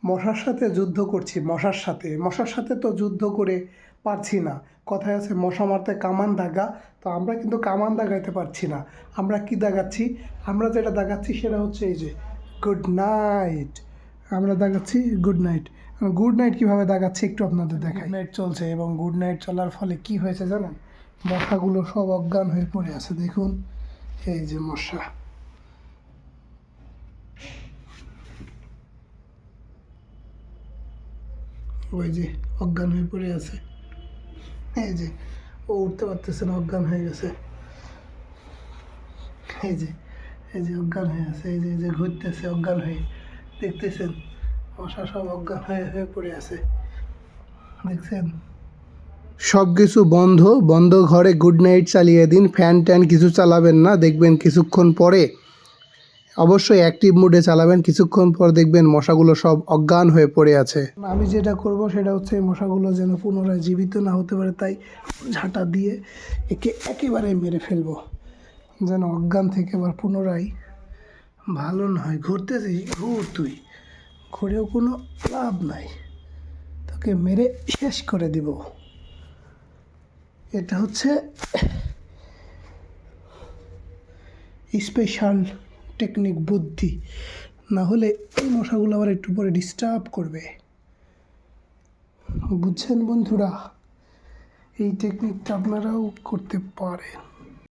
মশার সাথে যুদ্ধ করছি, মশার সাথে তো যুদ্ধ করে পারছি না। কথায় আছে মশা মারতে কামান দাগা। তো আমরা কিন্তু কামান দাগাইতে পারছি না। আমরা কি দাগাচ্ছি? আমরা যেটা দাগাচ্ছি সেটা হচ্ছে এই যে গুড নাইট। আমরা দাগাচ্ছি গুড নাইট। গুড নাইট কীভাবে দাগাচ্ছি একটু আপনাদের দেখাই। গুড নাইট চলছে এবং গুড নাইট চলার ফলে কি হয়েছে জানেন? মশাগুলো সব অজ্ঞান হয়ে পড়ে আছে। দেখুন এই যে মশা, ওই যে অজ্ঞান হয়ে পড়ে আছে। এই যে ও উঠতে পারতেছে না, অজ্ঞান হয়ে গেছে। এই যে অজ্ঞান হয়ে আছে। এই যে ঘুরতেছে অজ্ঞান হয়ে, দেখতেছেন? মশা সব অজ্ঞান হয়ে পড়ে আছে, দেখছেন? সব কিছু বন্ধ ঘরে গুড নাইট চালিয়ে দিন। ফ্যান ট্যান কিছু চালাবেন না। দেখবেন কিছুক্ষণ পরে, অবশ্যই অ্যাক্টিভ মোডে চালাবেন। কিছুক্ষণ পর দেখবেন মশাগুলো সব অজ্ঞান হয়ে পড়ে আছে। আমি যেটা করব সেটা হচ্ছে এই মশাগুলো যেন পুনরায় জীবিত না হতে পারে, তাই ঝাঁটা দিয়ে একে একেবারে মেরে ফেলবো, যেন অজ্ঞান থেকে আবার পুনরায় ভালো নয়। ঘুরতেছি, ঘুর তুই, ঘুরেও কোনো লাভ নাই, তোকে মেরে শেষ করে দিব। এটা হচ্ছে স্পেশাল টেকনিক, বুদ্ধি। না হলে এই মশাগুলো আবার একটু পরে ডিস্টার্ব করবে, বুঝছেন বন্ধুরা? এই টেকনিকটা আপনারাও করতে পারেন।